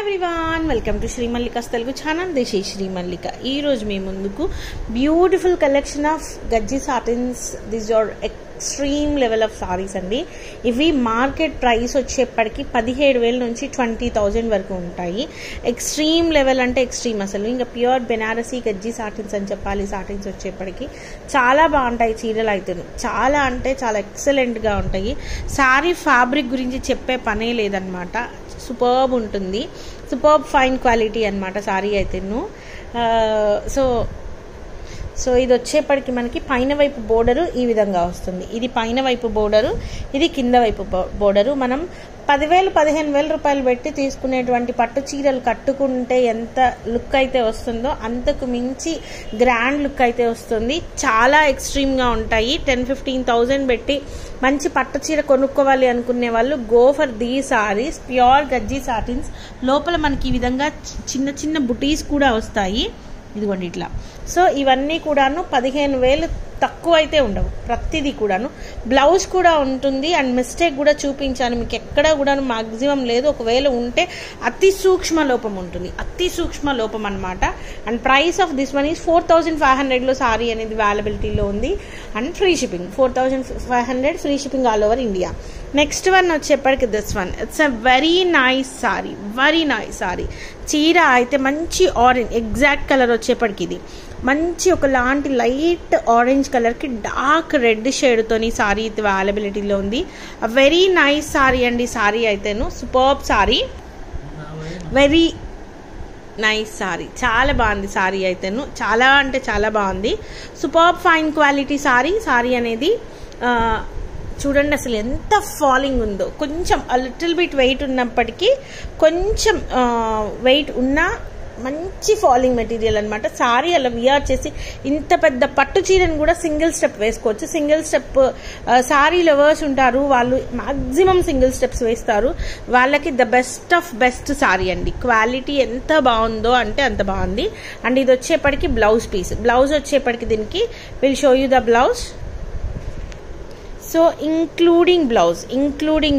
everyone, welcome to Shri Mallika's Telugu channel. This is Shri Mallika. Ee roju me munduku beautiful collection of Gajji satins. These are extreme level of sarees andi. Ivi market price వచ్చేప్పటికి 17000 నుంచి 20000 వరకు ఉంటాయి. Extreme level అంటే extreme, అసలు ఇంకా pure Banarasi గజ్జి satins అని చెప్పాలి. సాటిన్స్ వచ్చేప్పటికి చాలా బాగుంటాయి చీరలు అయితే, చాలా అంటే చాలా ఎక్సలెంట్ గా ఉంటాయి. సారీ ఫ్యాబ్రిక్ గురించి చెప్పే పనే లేదనమాట. సూపర్బ్ ఉంటుంది, సూపర్బ్ ఫైన్ క్వాలిటీ అనమాట సారీ అయితేను. సో ఇది వచ్చేప్పటికి మనకి పైన వైపు బోర్డరు ఈ విధంగా వస్తుంది. ఇది పైన వైపు బోర్డరు, ఇది కింద వైపు బోర్డరు. మనం 10,000-15,000 రూపాయలు పెట్టి తీసుకునేటువంటి పట్టు చీరలు కట్టుకుంటే ఎంత లుక్ అయితే వస్తుందో అంతకు మించి గ్రాండ్ లుక్ అయితే వస్తుంది. చాలా ఎక్స్ట్రీమ్గా ఉంటాయి. 10,000-15,000 పెట్టి మంచి పట్టు చీర కొనుక్కోవాలి అనుకునే వాళ్ళు గో ఫర్ దీ సారీస్. ప్యూర్ గజ్జి సాటిన్స్. లోపల మనకి ఈ విధంగా చిన్న చిన్న బుటీస్ కూడా వస్తాయి, ఇదిగోండి ఇట్లా. సో ఇవన్నీ కూడాను 15,000 తక్కువ అయితే ఉండవు, ప్రతిదీ కూడాను. బ్లౌజ్ కూడా ఉంటుంది. అండ్ మిస్టేక్ కూడా చూపించాను మీకు, ఎక్కడ కూడా మాక్సిమం లేదు. ఒకవేళ ఉంటే అతి సూక్ష్మ లోపం ఉంటుంది, అతి సూక్ష్మ లోపం అనమాట. And price of this one is 4,500లో సారీ అనేది అవైలబిలిటీలో ఉంది. And free shipping 4,500 free shipping all over India. Next one వచ్చేప్పటికి this one, it's a very nice sari, very nice sari. చీర అయితే మంచి ఆరెంజ్ ఎగ్జాక్ట్ కలర్ వచ్చేప్పటికి ఇది మంచి ఒకలాంటి లైట్ ఆరెంజ్ కలర్కి డార్క్ రెడ్ షేడ్తోని సారీ అయితే అవైలబిలిటీలో ఉంది. వెరీ నైస్ సారీ అండి. సారీ అయితేను superb sari, very nice sari. చాలా బాగుంది సారీ అయితేను, చాలా అంటే చాలా బాగుంది. Superb fine quality sari. Sari అనేది చూడండి అసలు ఎంత ఫాలింగ్ ఉందో. కొంచెం లిటిల్ బిట్ వెయిట్ ఉన్నప్పటికీ, కొంచెం వెయిట్ ఉన్నా మంచి ఫాలింగ్ మెటీరియల్ అనమాట. సారీ అలా వియర్ చేసి ఇంత పెద్ద పట్టు చీరను కూడా సింగిల్ స్టెప్ వేసుకోవచ్చు. సింగిల్ స్టెప్ సారీ లవర్స్ ఉంటారు, వాళ్ళు మాక్సిమం సింగిల్ స్టెప్స్ వేస్తారు. వాళ్ళకి the best of best sorry అండి. క్వాలిటీ ఎంత బాగుందో అంటే అంత బాగుంది. అండ్ ఇది వచ్చేప్పటికి బ్లౌజ్ పీస్. బ్లౌజ్ వచ్చేప్పటికి దీనికి will show you the blouse. So including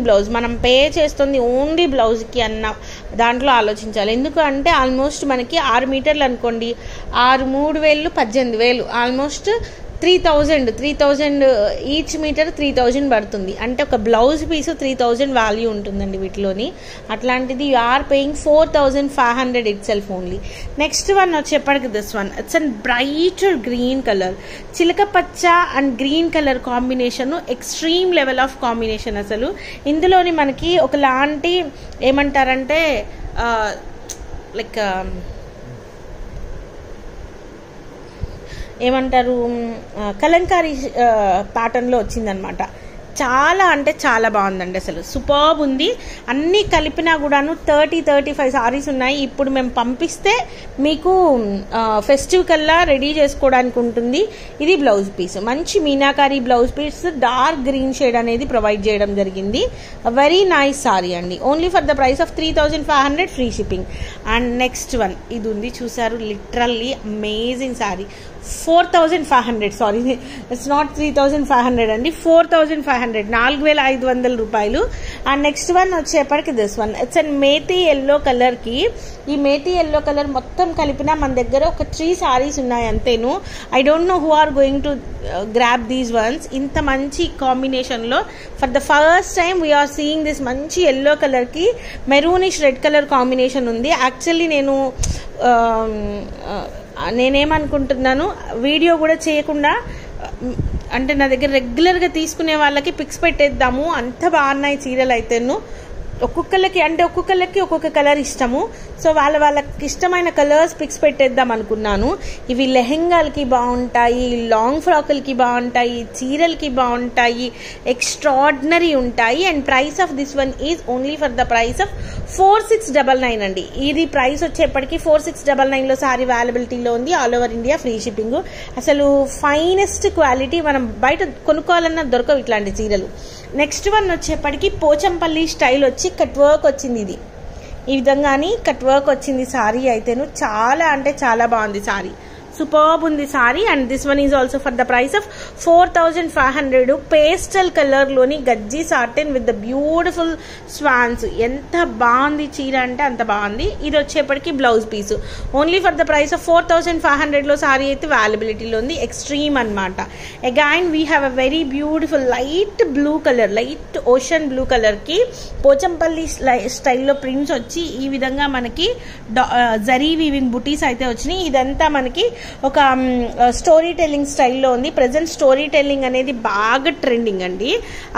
blouse మనం పే చేస్తుంది ఓన్లీ బ్లౌజ్కి అన్న దాంట్లో ఆలోచించాలి. ఎందుకు అంటే ఆల్మోస్ట్ మనకి 6 మీటర్లు అనుకోండి, 6 3,000 18,000, ఆల్మోస్ట్ 3,000 ఈచ్ మీటర్ 3,000 పడుతుంది. అంటే ఒక బ్లౌజ్ పీస్ 3,000 వాల్యూ ఉంటుందండి వీటిలోని. అట్లాంటిది you are paying 4,500 itself only. Next one వచ్చేప్పటికి this one, it's an brighter green colour. చిలక పచ్చ and green colour combination extreme level of combination. అసలు ఇందులోని మనకి ఒకలాంటి ఏమంటారంటే లైక్ ఏమంటారు, కలంకారీ ప్యాటర్న్లో వచ్చిందనమాట. చాలా అంటే చాలా బాగుందండి, అసలు సూపర్బ్ ఉంది. అన్నీ కలిపినా కూడాను 30-35 సారీస్ ఉన్నాయి. ఇప్పుడు మేము పంపిస్తే మీకు ఫెస్టివ్ కల్లా రెడీ చేసుకోవడానికి ఉంటుంది. ఇది బ్లౌజ్ పీస్, మంచి మీనాకారీ blouse piece, dark green shade అనేది ప్రొవైడ్ చేయడం జరిగింది. వెరీ నైస్ సారీ అండి. Only for the price of 3,500 free shipping. And next one ఇది ఉంది చూసారు, literally amazing sari. 4,500, sorry it's not 3,500 అండి, 4,500, 4,500 రూపాయలు. అండ్ నెక్స్ట్ వన్ వచ్చేప్పటికి this one, it's an methi yellow colour కి. ఈ మేతి ఎల్లో కలర్ మొత్తం కలిపినా మన దగ్గర ఒక 3 సారీస్ ఉన్నాయి అంతేను. I don't know who are going to grab these ones. ఇంత మంచి కాంబినేషన్ లో for the first time we're seeing this. మంచి ఎల్లో కలర్ కి మెరూనిష్ రెడ్ కలర్ కాంబినేషన్ ఉంది. యాక్చువల్లీ నేనేమనుకుంటున్నాను, వీడియో కూడా చేయకుండా అంటే నా దగ్గర రెగ్యులర్గా తీసుకునే వాళ్ళకి పిక్స్ పెట్టేద్దాము, అంత బాగున్నాయి చీరలు అయితేను. ఒక్కొక్కళ్ళకి ఒక్కొక్క కలర్ ఇష్టము. సో వాళ్ళకి ఇష్టమైన కలర్స్ పిక్స్ పెట్టేద్దాం అనుకున్నాను. ఇవి లెహెంగాలకి బాగుంటాయి, లాంగ్ ఫ్రాకులకి బాగుంటాయి, చీరలకి బాగుంటాయి, ఎక్స్ట్రాడినరీ ఉంటాయి. And price of this one is only for the price of 4,699 అండి. ఇది ప్రైస్ వచ్చేప్పటికి 4,699లో సారీ అవైలబిలిటీలో ఉంది. All over India free shipping. అసలు ఫైనెస్ట్ క్వాలిటీ, మనం బయట కొనుక్కోవాలన్నా దొరకవు ఇట్లాంటి చీరలు. నెక్స్ట్ వన్ వచ్చేప్పటికి పోచంపల్లి స్టైల్ వచ్చి కట్ వర్క్ వచ్చింది. ఇది ఈ విధంగాని కట్ వర్క్ వచ్చింది సారీ అయితేను. చాలా అంటే చాలా బాగుంది సారీ, సూపర్బ్ ఉంది sorry. And this one is also for the price of 4500. Pastel colour లోని gajji satin with the beautiful swans. ఎంత బాగుంది చీర అంటే అంత బాగుంది. ఇది వచ్చేప్పటికి blouse piece. Only for the price of 4500 లో సారీ అయితే అవైలబిలిటీలో ఉంది. ఎక్స్ట్రీమ్ అనమాట. Again we have a very beautiful light blue colour, light ocean blue colour కి పోచంపల్లి స్టైల్లో ప్రింట్స్ వచ్చి ఈ విధంగా మనకి జరీ వీవింగ్ బుటీస్ అయితే వచ్చినాయి. ఇదంతా మనకి ఒక స్టోరీ టెల్లింగ్ స్టైల్లో ఉంది. ప్రెసెంట్ స్టోరీ టెల్లింగ్ అనేది బాగా ట్రెండింగ్ అండి.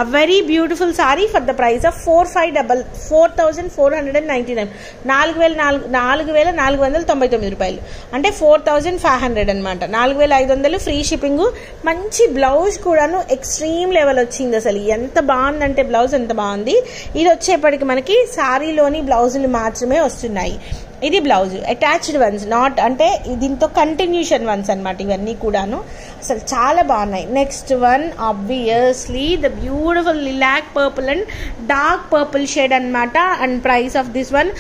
A very beautiful sorry for the price of 4499. 4499 రూపాయలు అంటే 4500 అనమాట. 4500 ఫ్రీ షిప్పింగ్. మంచి బ్లౌజ్ కూడాను ఎక్స్ట్రీమ్ లెవెల్ వచ్చింది. అసలు ఎంత బాగుందంటే బ్లౌజ్ ఎంత బాగుంది. ఇది వచ్చేప్పటికి మనకి సారీలోని బ్లౌజులు మాత్రమే వస్తున్నాయి. ఇది బ్లౌజ్ అటాచ్డ్ వన్స్, నాట్ అంటే దీంతో కంటిన్యూషన్ వన్స్ అనమాట. ఇవన్నీ కూడాను అసలు చాలా బాగున్నాయి. Next one obviously the beautiful lilac purple and dark purple shade అనమాట. And price of this one,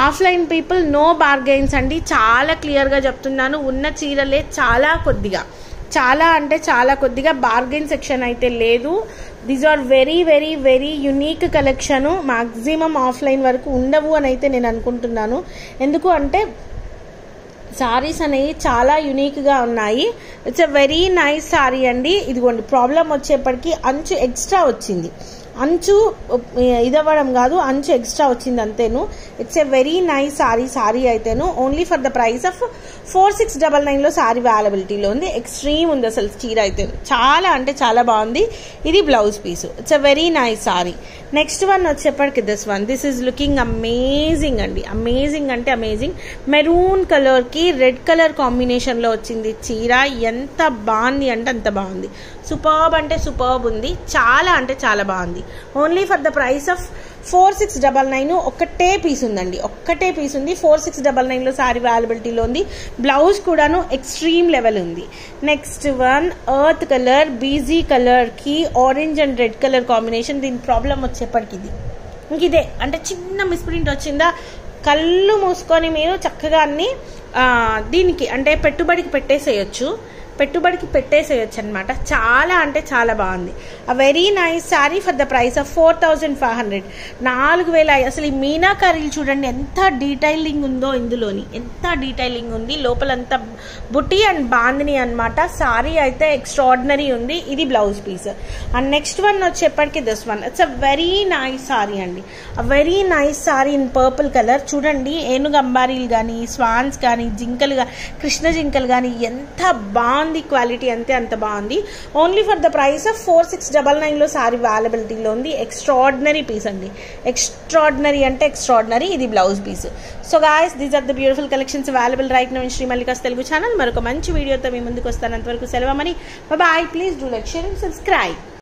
offline people no bargains అండి. చాలా క్లియర్గా చెప్తున్నాను. ఉన్న చీరలే చాలా కొద్దిగా, చాలా అంటే చాలా కొద్దిగా, బార్గెన్ సెక్షన్ అయితే లేదు. These are very very very unique collection. Maximum offline వరకు ఉండవు అని అయితే నేను అనుకుంటున్నాను. ఎందుకు అంటే సారీస్ అనేవి చాలా యునీక్గా ఉన్నాయి. It's a very nice sari అండి. ఇదిగోండి ప్రాబ్లం వచ్చేప్పటికి అంచు ఎక్స్ట్రా వచ్చింది. అంచు ఇదవ్వడం కాదు, అంచు ఎక్స్ట్రా వచ్చింది అంతేను. It's a very nice sari అయితేను. Only for the price of 4699 లో సారీ అవైలబిలిటీలో ఉంది. ఎక్స్ట్రీమ్ ఉంది అసలు చీర అయితే, చాలా అంటే చాలా బాగుంది. ఇది blouse piece. It's a very nice sari. Next one వచ్చేప్పటికి దిస్ ఈజ్ లుకింగ్ అమేజింగ్ అండి. అమేజింగ్ అంటే అమేజింగ్. మెరూన్ కలర్ కి రెడ్ కలర్ కాంబినేషన్ లో వచ్చింది చీర. ఎంత బాగుంది అంటే అంత బాగుంది. సూపర్బ్ అంటే సూపర్బ్ ఉంది. చాలా అంటే చాలా బాగుంది. Only for the price of 4699. ఒక్కటే పీస్ ఉందండి, ఒక్కటే పీస్ ఉంది. 4699 లో సారీ అవైలబిలిటీలో ఉంది. బ్లౌజ్ కూడాను ఎక్స్ట్రీమ్ లెవెల్ ఉంది. Next one earth colour, beige colour కి orange and red colour combination. దీని ప్రాబ్లం వచ్చేప్పటికి ఇంక ఇదే అంటే చిన్న మిస్ప్రింట్ వచ్చిందా, కళ్ళు మూసుకొని మీరు చక్కగా అన్ని దీనికి అంటే పెట్టుబడికి పెట్టేసేయచ్చు అనమాట. చాలా అంటే చాలా బాగుంది. అ very nice sari for the price of 4500. 4000. అసలు ఈ మీనాకారీలు చూడండి ఎంత డీటైలింగ్ ఉందో ఇందులోని, ఎంత డీటైలింగ్ ఉంది. లోపలంతా బుట్టి అండ్ బాందిని అనమాట. సారీ అయితే ఎక్స్ట్రాడినరీ ఉంది. ఇది blouse piece. And next one వచ్చేప్పటికి this one. It's a very nice sari అండి. A very nice sari in purple colour. చూడండి ఏనుగు అంబారీలు కానీ, స్వాన్స్ కానీ, జింకలు కానీ, కృష్ణ జింకలు కానీ ఎంత బాగుంది. క్వాలిటీ అంతే అంత బాగుంది. Only for the price of 4699 లో సారీ అవైలబిలిటీలో ఉంది. ఎక్స్ట్రాడినరీ పీస్ అండి. ఎక్స్ట్రాడినరీ అంటే ఎక్స్ట్రాడినరీ. ఇది blouse piece. So guys, these are the beautiful collections available right now in Shri Mallika's Telugu channel. మరొక మంచి వీడియోతో మీ ముందుకు వస్తాను. అంతవరకు సెలవు. Bye. Please do like, share and subscribe.